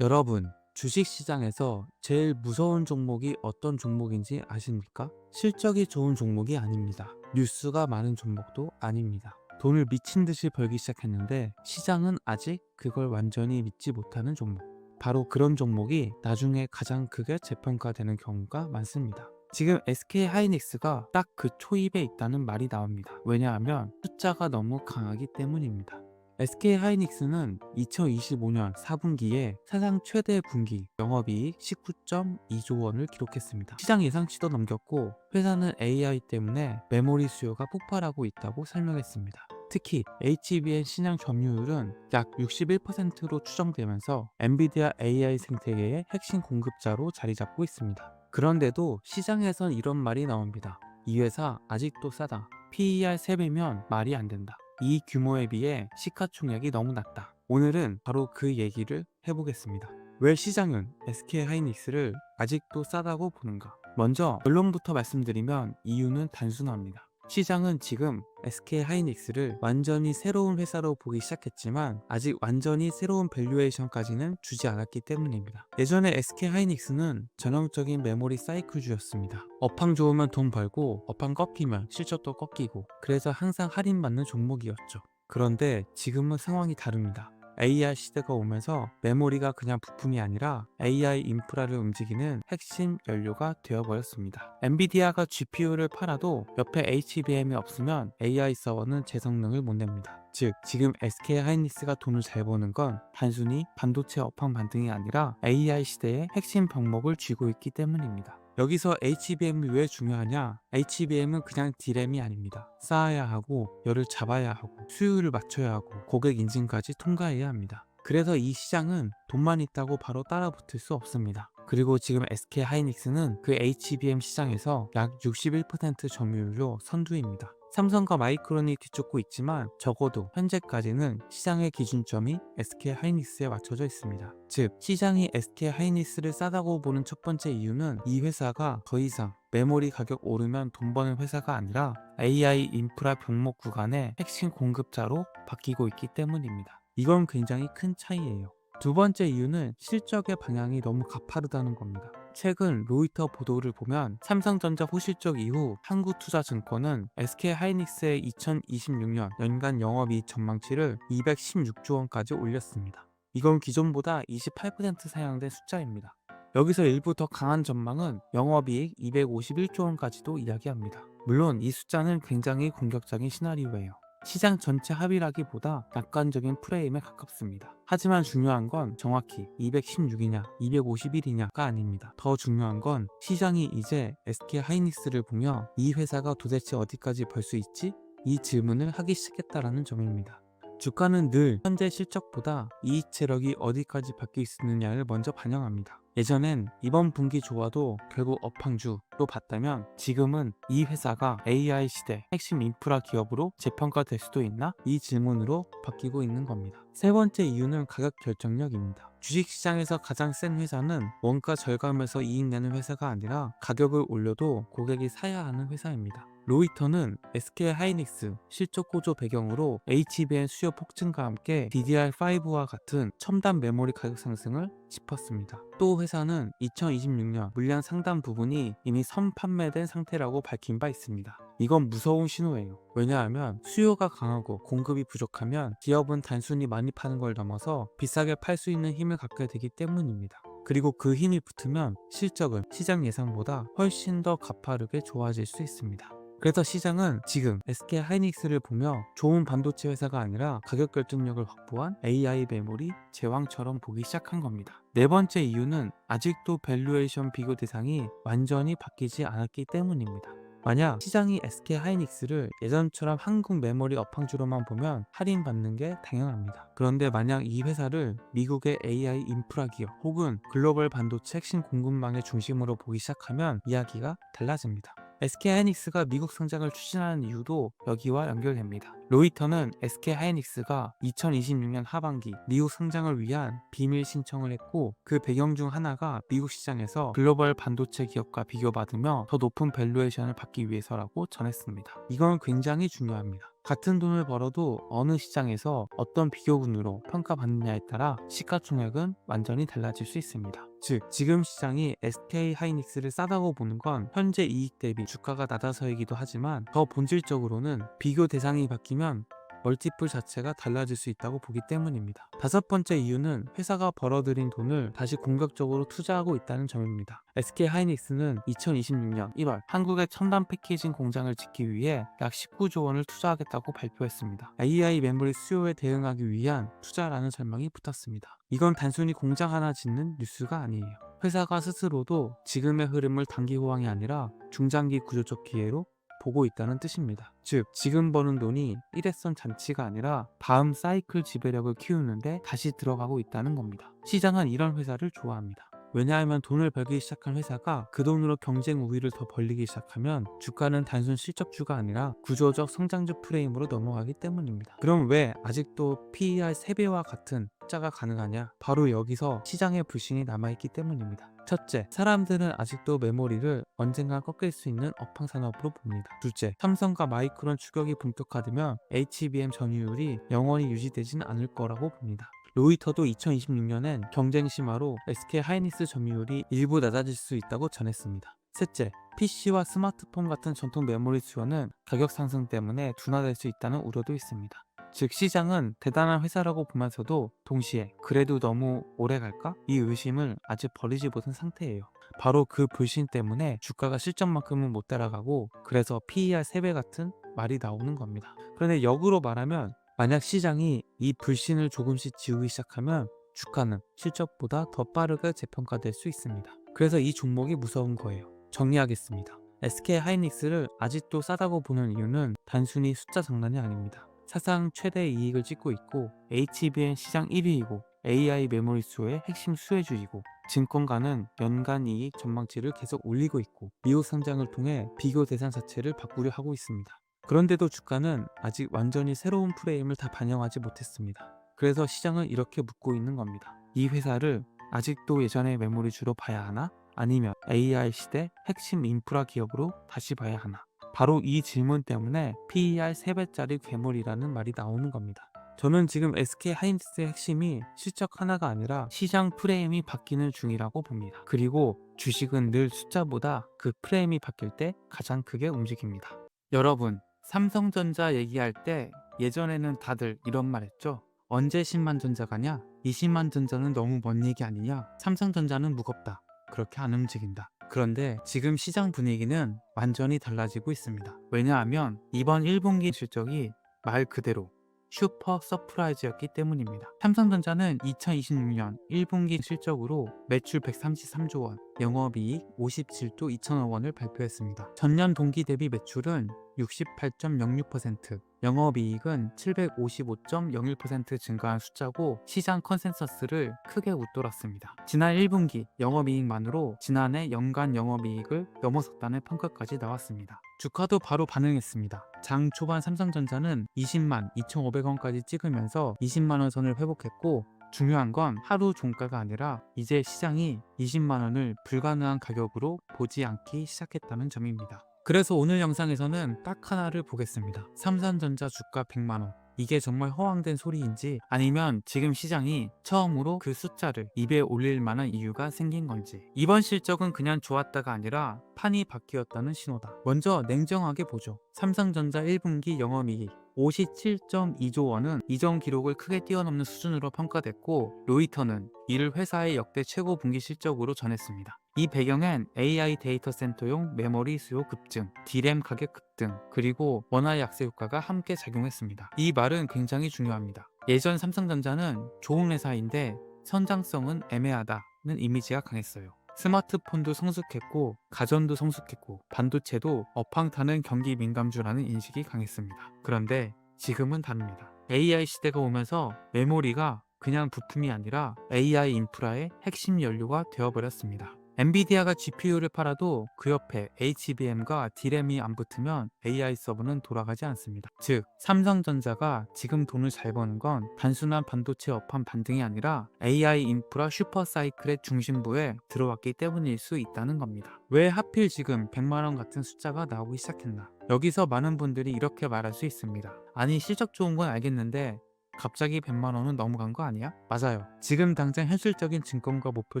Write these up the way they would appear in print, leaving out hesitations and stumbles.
여러분, 주식시장에서 제일 무서운 종목이 어떤 종목인지 아십니까? 실적이 좋은 종목이 아닙니다. 뉴스가 많은 종목도 아닙니다. 돈을 미친 듯이 벌기 시작했는데 시장은 아직 그걸 완전히 믿지 못하는 종목. 바로 그런 종목이 나중에 가장 크게 재평가되는 경우가 많습니다. 지금 SK 하이닉스가 딱 그 초입에 있다는 말이 나옵니다. 왜냐하면 숫자가 너무 강하기 때문입니다. SK 하이닉스는 2025년 4분기에 사상 최대 분기 영업이익 19.2조 원을 기록했습니다. 시장 예상치도 넘겼고 회사는 AI 때문에 메모리 수요가 폭발하고 있다고 설명했습니다. 특히 HBM 시장 점유율은 약 61%로 추정되면서 엔비디아 AI 생태계의 핵심 공급자로 자리 잡고 있습니다. 그런데도 시장에선 이런 말이 나옵니다. 이 회사 아직도 싸다. PER 3배면 말이 안 된다. 이 규모에 비해 시가총액이 너무 낮다. 오늘은 바로 그 얘기를 해보겠습니다. 왜 시장은 SK 하이닉스를 아직도 싸다고 보는가? 먼저 결론부터 말씀드리면 이유는 단순합니다. 시장은 지금 SK 하이닉스를 완전히 새로운 회사로 보기 시작했지만 아직 완전히 새로운 밸류에이션까지는 주지 않았기 때문입니다. 예전에 SK 하이닉스는 전형적인 메모리 사이클주였습니다. 업황 좋으면 돈 벌고 업황 꺾이면 실적도 꺾이고, 그래서 항상 할인받는 종목이었죠. 그런데 지금은 상황이 다릅니다. AI 시대가 오면서 메모리가 그냥 부품이 아니라 AI 인프라를 움직이는 핵심 연료가 되어버렸습니다. 엔비디아가 GPU를 팔아도 옆에 HBM이 없으면 AI 서버는 제 성능을 못 냅니다. 즉, 지금 SK 하이닉스가 돈을 잘 버는 건 단순히 반도체 업황 반등이 아니라 AI 시대의 핵심 병목을 쥐고 있기 때문입니다. 여기서 HBM이 왜 중요하냐? HBM은 그냥 D램이 아닙니다. 쌓아야 하고, 열을 잡아야 하고, 수율을 맞춰야 하고, 고객 인증까지 통과해야 합니다. 그래서 이 시장은 돈만 있다고 바로 따라붙을 수 없습니다. 그리고 지금 SK 하이닉스는 그 HBM 시장에서 약 61% 점유율로 선두입니다. 삼성과 마이크론이 뒤쫓고 있지만 적어도 현재까지는 시장의 기준점이 SK 하이닉스에 맞춰져 있습니다. 즉, 시장이 SK 하이닉스를 싸다고 보는 첫 번째 이유는 이 회사가 더 이상 메모리 가격 오르면 돈 버는 회사가 아니라 AI 인프라 병목 구간의 핵심 공급자로 바뀌고 있기 때문입니다. 이건 굉장히 큰 차이예요. 두 번째 이유는 실적의 방향이 너무 가파르다는 겁니다. 최근 로이터 보도를 보면 삼성전자 호실적 이후 한국투자증권은 SK 하이닉스의 2026년 연간 영업이익 전망치를 216조 원까지 올렸습니다. 이건 기존보다 28% 상향된 숫자입니다. 여기서 일부 더 강한 전망은 영업이익 251조 원까지도 이야기합니다. 물론 이 숫자는 굉장히 공격적인 시나리오예요. 시장 전체 합의라기보다 낙관적인 프레임에 가깝습니다. 하지만 중요한 건 정확히 216이냐 251이냐가 아닙니다. 더 중요한 건 시장이 이제 SK 하이닉스를 보며 이 회사가 도대체 어디까지 벌 수 있지? 이 질문을 하기 시작했다라는 점입니다. 주가는 늘 현재 실적보다 이익 체력이 어디까지 바뀔 수 있느냐를 먼저 반영합니다. 예전엔 이번 분기 좋아도 결국 업황주로 봤다면 지금은 이 회사가 AI 시대 핵심 인프라 기업으로 재평가될 수도 있나? 이 질문으로 바뀌고 있는 겁니다. 세 번째 이유는 가격 결정력입니다. 주식시장에서 가장 센 회사는 원가 절감에서 이익 내는 회사가 아니라 가격을 올려도 고객이 사야 하는 회사입니다. 로이터는 SK 하이닉스 실적 고조 배경으로 HBM 수요 폭증과 함께 DDR5와 같은 첨단 메모리 가격 상승을 짚었습니다. 또 회사는 2026년 물량 상당 부분이 이미 선판매된 상태라고 밝힌 바 있습니다. 이건 무서운 신호예요. 왜냐하면 수요가 강하고 공급이 부족하면 기업은 단순히 많이 파는 걸 넘어서 비싸게 팔 수 있는 힘을 갖게 되기 때문입니다. 그리고 그 힘이 붙으면 실적은 시장 예상보다 훨씬 더 가파르게 좋아질 수 있습니다. 그래서 시장은 지금 SK 하이닉스를 보며 좋은 반도체 회사가 아니라 가격 결정력을 확보한 AI 메모리 제왕처럼 보기 시작한 겁니다. 네 번째 이유는 아직도 밸류에이션 비교 대상이 완전히 바뀌지 않았기 때문입니다. 만약 시장이 SK 하이닉스를 예전처럼 한국 메모리 업황주로만 보면 할인받는 게 당연합니다. 그런데 만약 이 회사를 미국의 AI 인프라 기업 혹은 글로벌 반도체 핵심 공급망의 중심으로 보기 시작하면 이야기가 달라집니다. SK 하이닉스가 미국 상장을 추진하는 이유도 여기와 연결됩니다. 로이터는 SK 하이닉스가 2026년 하반기 미국 상장을 위한 비밀 신청을 했고, 그 배경 중 하나가 미국 시장에서 글로벌 반도체 기업과 비교받으며 더 높은 밸류에이션을 받기 위해서라고 전했습니다. 이건 굉장히 중요합니다. 같은 돈을 벌어도 어느 시장에서 어떤 비교군으로 평가받느냐에 따라 시가총액은 완전히 달라질 수 있습니다. 즉, 지금 시장이 SK 하이닉스를 싸다고 보는 건 현재 이익 대비 주가가 낮아서이기도 하지만 더 본질적으로는 비교 대상이 바뀌면 멀티플 자체가 달라질 수 있다고 보기 때문입니다. 다섯 번째 이유는 회사가 벌어들인 돈을 다시 공격적으로 투자하고 있다는 점입니다. SK 하이닉스는 2026년 1월 한국의 첨단 패키징 공장을 짓기 위해 약 19조 원을 투자하겠다고 발표했습니다. AI 메모리 수요에 대응하기 위한 투자라는 설명이 붙었습니다. 이건 단순히 공장 하나 짓는 뉴스가 아니에요. 회사가 스스로도 지금의 흐름을 단기 호황이 아니라 중장기 구조적 기회로 보고 있다는 뜻입니다. 즉, 지금 버는 돈이 일회성 잔치가 아니라 다음 사이클 지배력을 키우는데 다시 들어가고 있다는 겁니다. 시장은 이런 회사를 좋아합니다. 왜냐하면 돈을 벌기 시작한 회사가 그 돈으로 경쟁 우위를 더 벌리기 시작하면 주가는 단순 실적주가 아니라 구조적 성장주 프레임으로 넘어가기 때문입니다. 그럼 왜 아직도 PER 3배와 같은 투자가 가능하냐? 바로 여기서 시장의 불신이 남아있기 때문입니다. 첫째, 사람들은 아직도 메모리를 언젠가 꺾일 수 있는 업황 산업으로 봅니다. 둘째, 삼성과 마이크론 추격이 본격화되면 HBM 점유율이 영원히 유지되진 않을 거라고 봅니다. 로이터도 2026년엔 경쟁 심화로 SK 하이닉스 점유율이 일부 낮아질 수 있다고 전했습니다. 셋째, PC와 스마트폰 같은 전통 메모리 수요는 가격 상승 때문에 둔화될 수 있다는 우려도 있습니다. 즉, 시장은 대단한 회사라고 보면서도 동시에 그래도 너무 오래 갈까? 이 의심을 아직 버리지 못한 상태예요. 바로 그 불신 때문에 주가가 실적만큼은 못 따라가고 그래서 PER 3배 같은 말이 나오는 겁니다. 그런데 역으로 말하면 만약 시장이 이 불신을 조금씩 지우기 시작하면 주가는 실적보다 더 빠르게 재평가될 수 있습니다. 그래서 이 종목이 무서운 거예요. 정리하겠습니다. SK 하이닉스를 아직도 싸다고 보는 이유는 단순히 숫자 장난이 아닙니다. 사상 최대 이익을 찍고 있고 HBM 시장 1위이고 AI 메모리 수요의 핵심 수혜주이고 증권가는 연간 이익 전망치를 계속 올리고 있고 미국 상장을 통해 비교 대상 자체를 바꾸려 하고 있습니다. 그런데도 주가는 아직 완전히 새로운 프레임을 다 반영하지 못했습니다. 그래서 시장은 이렇게 묻고 있는 겁니다. 이 회사를 아직도 예전의 메모리 주로 봐야 하나? 아니면 AI 시대 핵심 인프라 기업으로 다시 봐야 하나? 바로 이 질문 때문에 PER 3배짜리 괴물이라는 말이 나오는 겁니다. 저는 지금 SK 하이닉스의 핵심이 실적 하나가 아니라 시장 프레임이 바뀌는 중이라고 봅니다. 그리고 주식은 늘 숫자보다 그 프레임이 바뀔 때 가장 크게 움직입니다. 여러분, 삼성전자 얘기할 때 예전에는 다들 이런 말 했죠. 언제 10만 전자 가냐? 20만 전자는 너무 먼 얘기 아니냐? 삼성전자는 무겁다. 그렇게 안 움직인다. 그런데 지금 시장 분위기는 완전히 달라지고 있습니다. 왜냐하면 이번 1분기 실적이 말 그대로 슈퍼 서프라이즈였기 때문입니다. 삼성전자는 2026년 1분기 실적으로 매출 133조 원, 영업이익 57조 2천억 원을 발표했습니다. 전년 동기 대비 매출은 68.06%, 영업이익은 755.01% 증가한 숫자고 시장 컨센서스를 크게 웃돌았습니다. 지난 1분기 영업이익만으로 지난해 연간 영업이익을 넘어섰다는 평가까지 나왔습니다. 주가도 바로 반응했습니다. 장 초반 삼성전자는 20만 2,500원까지 찍으면서 20만원 선을 회복했고 중요한 건 하루 종가가 아니라 이제 시장이 20만원을 불가능한 가격으로 보지 않기 시작했다는 점입니다. 그래서 오늘 영상에서는 딱 하나를 보겠습니다. 삼성전자 주가 100만원. 이게 정말 허황된 소리인지 아니면 지금 시장이 처음으로 그 숫자를 입에 올릴 만한 이유가 생긴 건지. 이번 실적은 그냥 좋았다가 아니라 판이 바뀌었다는 신호다. 먼저 냉정하게 보죠. 삼성전자 1분기 영업이익 57.2조 원은 이전 기록을 크게 뛰어넘는 수준으로 평가됐고 로이터는 이를 회사의 역대 최고 분기 실적으로 전했습니다. 이 배경엔 AI 데이터 센터용 메모리 수요 급증, D램 가격 급등, 그리고 원화 약세 효과가 함께 작용했습니다. 이 말은 굉장히 중요합니다. 예전 삼성전자는 좋은 회사인데 선장성은 애매하다는 이미지가 강했어요. 스마트폰도 성숙했고 가전도 성숙했고 반도체도 업황 타는 경기 민감주라는 인식이 강했습니다. 그런데 지금은 다릅니다. AI 시대가 오면서 메모리가 그냥 부품이 아니라 AI 인프라의 핵심 연료가 되어버렸습니다. 엔비디아가 GPU를 팔아도 그 옆에 HBM과 D램이 안 붙으면 AI 서버는 돌아가지 않습니다. 즉, 삼성전자가 지금 돈을 잘 버는 건 단순한 반도체 업황 반등이 아니라 AI 인프라 슈퍼사이클의 중심부에 들어왔기 때문일 수 있다는 겁니다. 왜 하필 지금 100만 원 같은 숫자가 나오기 시작했나? 여기서 많은 분들이 이렇게 말할 수 있습니다. 아니, 실적 좋은 건 알겠는데 갑자기 100만 원은 넘어간 거 아니야? 맞아요. 지금 당장 현실적인 증권가 목표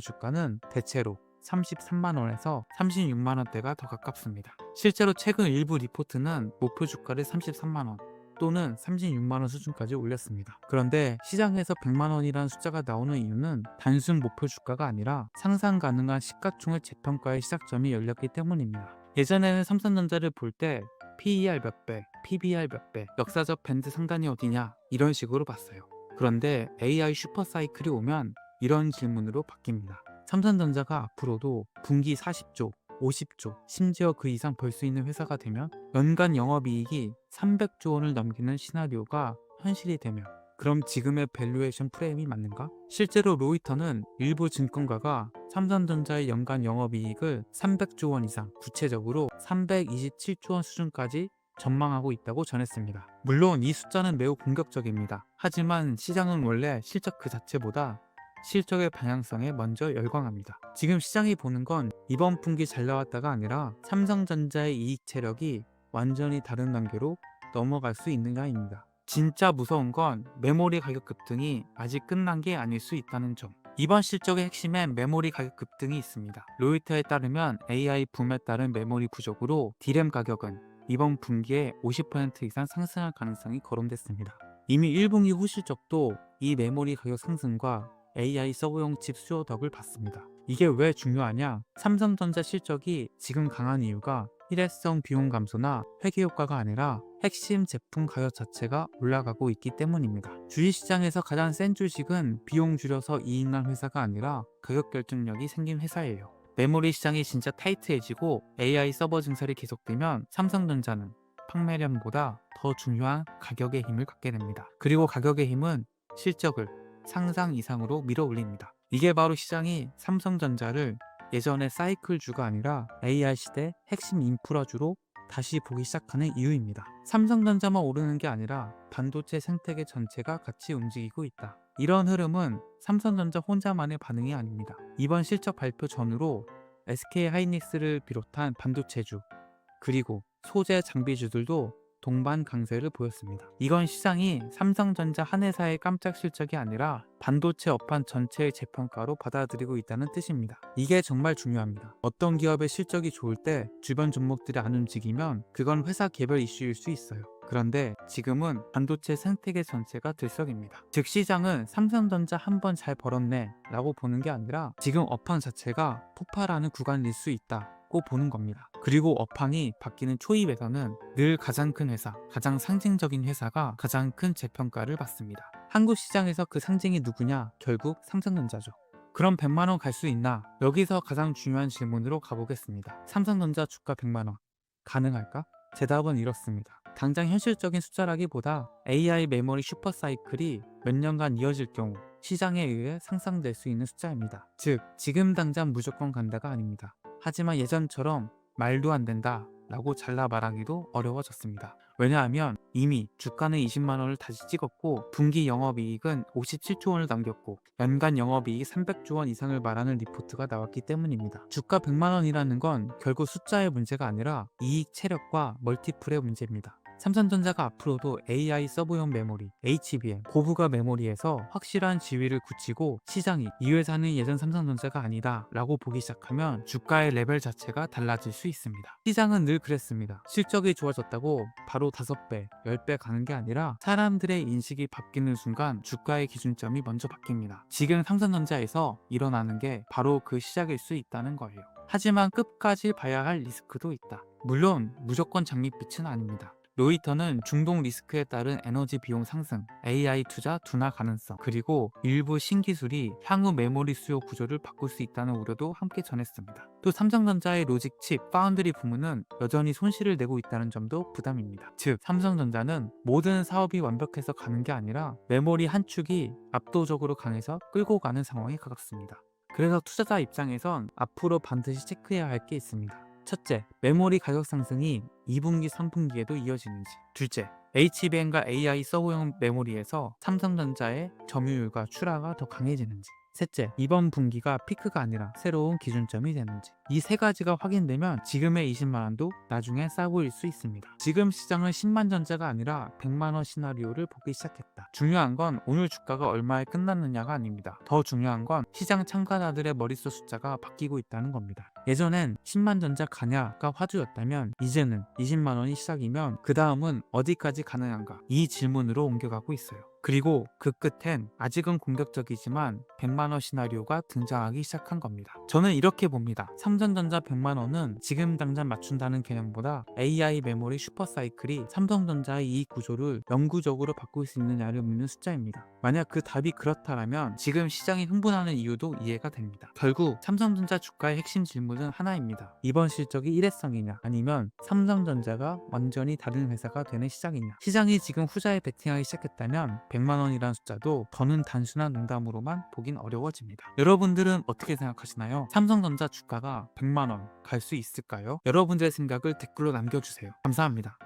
주가는 대체로 33만 원에서 36만 원대가 더 가깝습니다. 실제로 최근 일부 리포트는 목표 주가를 33만 원 또는 36만 원 수준까지 올렸습니다. 그런데 시장에서 100만 원이라는 숫자가 나오는 이유는 단순 목표 주가가 아니라 상상 가능한 시가총액 재평가의 시작점이 열렸기 때문입니다. 예전에는 삼성전자를 볼 때 PER 몇 배, PBR 몇 배, 역사적 밴드 상단이 어디냐 이런 식으로 봤어요. 그런데 AI 슈퍼사이클이 오면 이런 질문으로 바뀝니다. 삼성전자가 앞으로도 분기 40조, 50조, 심지어 그 이상 벌 수 있는 회사가 되면 연간 영업이익이 300조 원을 넘기는 시나리오가 현실이 되면 그럼 지금의 밸류에이션 프레임이 맞는가? 실제로 로이터는 일부 증권가가 삼성전자의 연간 영업이익을 300조 원 이상, 구체적으로 327조 원 수준까지 전망하고 있다고 전했습니다. 물론 이 숫자는 매우 공격적입니다. 하지만 시장은 원래 실적 그 자체보다 실적의 방향성에 먼저 열광합니다. 지금 시장이 보는 건 이번 분기 잘 나왔다가 아니라 삼성전자의 이익 체력이 완전히 다른 단계로 넘어갈 수 있느냐입니다. 진짜 무서운 건 메모리 가격 급등이 아직 끝난 게 아닐 수 있다는 점. 이번 실적의 핵심엔 메모리 가격 급등이 있습니다. 로이터에 따르면 AI 붐에 따른 메모리 부족으로 D램 가격은 이번 분기에 50% 이상 상승할 가능성이 거론됐습니다. 이미 1분기 후 실적도 이 메모리 가격 상승과 AI 서버용 칩 수요 덕을 봤습니다. 이게 왜 중요하냐? 삼성전자 실적이 지금 강한 이유가 일회성 비용 감소나 회계 효과가 아니라 핵심 제품 가격 자체가 올라가고 있기 때문입니다. 주식시장에서 가장 센 주식은 비용 줄여서 이익 난 회사가 아니라 가격 결정력이 생긴 회사예요. 메모리 시장이 진짜 타이트해지고 AI 서버 증설이 계속되면 삼성전자는 판매량보다 더 중요한 가격의 힘을 갖게 됩니다. 그리고 가격의 힘은 실적을 상상 이상으로 밀어 올립니다. 이게 바로 시장이 삼성전자를 예전의 사이클주가 아니라 AI 시대 핵심 인프라주로 다시 보기 시작하는 이유입니다. 삼성전자만 오르는 게 아니라 반도체 생태계 전체가 같이 움직이고 있다. 이런 흐름은 삼성전자 혼자만의 반응이 아닙니다. 이번 실적 발표 전후로 SK 하이닉스를 비롯한 반도체주 그리고 소재 장비주들도 동반 강세를 보였습니다. 이건 시장이 삼성전자 한 회사의 깜짝 실적이 아니라 반도체 업황 전체의 재평가로 받아들이고 있다는 뜻입니다. 이게 정말 중요합니다. 어떤 기업의 실적이 좋을 때 주변 종목들이 안 움직이면 그건 회사 개별 이슈일 수 있어요. 그런데 지금은 반도체 생태계 전체가 들썩입니다. 즉 시장은 삼성전자 한 번 잘 벌었네 라고 보는 게 아니라 지금 업황 자체가 폭발하는 구간일 수 있다 고 보는 겁니다. 그리고 업황이 바뀌는 초입에서는 늘 가장 큰 회사, 가장 상징적인 회사가 가장 큰 재평가를 받습니다. 한국 시장에서 그 상징이 누구냐? 결국 삼성전자죠. 그럼 100만 원 갈 수 있나? 여기서 가장 중요한 질문으로 가보겠습니다. 삼성전자 주가 100만 원 가능할까? 제 답은 이렇습니다. 당장 현실적인 숫자라기보다 AI 메모리 슈퍼사이클이 몇 년간 이어질 경우 시장에 의해 상상될 수 있는 숫자입니다. 즉, 지금 당장 무조건 간다가 아닙니다. 하지만 예전처럼 말도 안 된다 라고 잘라 말하기도 어려워졌습니다. 왜냐하면 이미 주가는 20만 원을 다시 찍었고 분기 영업이익은 57조 원을 남겼고 연간 영업이익이 300조 원 이상을 말하는 리포트가 나왔기 때문입니다. 주가 100만 원이라는 건 결국 숫자의 문제가 아니라 이익 체력과 멀티플의 문제입니다. 삼성전자가 앞으로도 AI 서버용 메모리, HBM, 고부가 메모리에서 확실한 지위를 굳히고 시장이 이 회사는 예전 삼성전자가 아니다 라고 보기 시작하면 주가의 레벨 자체가 달라질 수 있습니다. 시장은 늘 그랬습니다. 실적이 좋아졌다고 바로 5배, 10배 가는 게 아니라 사람들의 인식이 바뀌는 순간 주가의 기준점이 먼저 바뀝니다. 지금 삼성전자에서 일어나는 게 바로 그 시작일 수 있다는 거예요. 하지만 끝까지 봐야 할 리스크도 있다. 물론 무조건 장밋빛은 아닙니다. 로이터는 중동 리스크에 따른 에너지 비용 상승, AI 투자 둔화 가능성, 그리고 일부 신기술이 향후 메모리 수요 구조를 바꿀 수 있다는 우려도 함께 전했습니다. 또 삼성전자의 로직 칩, 파운드리 부문은 여전히 손실을 내고 있다는 점도 부담입니다. 즉, 삼성전자는 모든 사업이 완벽해서 가는 게 아니라 메모리 한 축이 압도적으로 강해서 끌고 가는 상황에 가깝습니다. 그래서 투자자 입장에선 앞으로 반드시 체크해야 할 게 있습니다. 첫째, 메모리 가격 상승이 2분기, 3분기에도 이어지는지. 둘째, HBM과 AI 서버용 메모리에서 삼성전자의 점유율과 출하가 더 강해지는지. 셋째, 이번 분기가 피크가 아니라 새로운 기준점이 되는지. 이 세 가지가 확인되면 지금의 20만 원도 나중에 싸 보일 수 있습니다. 지금 시장은 10만 전자가 아니라 100만 원 시나리오를 보기 시작했다. 중요한 건 오늘 주가가 얼마에 끝났느냐가 아닙니다. 더 중요한 건 시장 참가자들의 머릿속 숫자가 바뀌고 있다는 겁니다. 예전엔 10만 전자 가냐가 화두였다면 이제는 20만 원이 시작이면 그 다음은 어디까지 가능한가? 이 질문으로 옮겨가고 있어요. 그리고 그 끝엔 아직은 공격적이지만 100만 원 시나리오가 등장하기 시작한 겁니다. 저는 이렇게 봅니다. 삼성전자 100만 원은 지금 당장 맞춘다는 개념보다 AI 메모리 슈퍼사이클이 삼성전자의 이익 구조를 영구적으로 바꿀 수 있느냐를 묻는 숫자입니다. 만약 그 답이 그렇다면 지금 시장이 흥분하는 이유도 이해가 됩니다. 결국 삼성전자 주가의 핵심 질문은 하나입니다. 이번 실적이 일회성이냐 아니면 삼성전자가 완전히 다른 회사가 되는 시장이냐. 시장이 지금 후자에 베팅하기 시작했다면 100만 원이라는 숫자도 저는 단순한 농담으로만 보긴 어려워집니다. 여러분들은 어떻게 생각하시나요? 삼성전자 주가가 100만 원 갈 수 있을까요? 여러분들의 생각을 댓글로 남겨주세요. 감사합니다.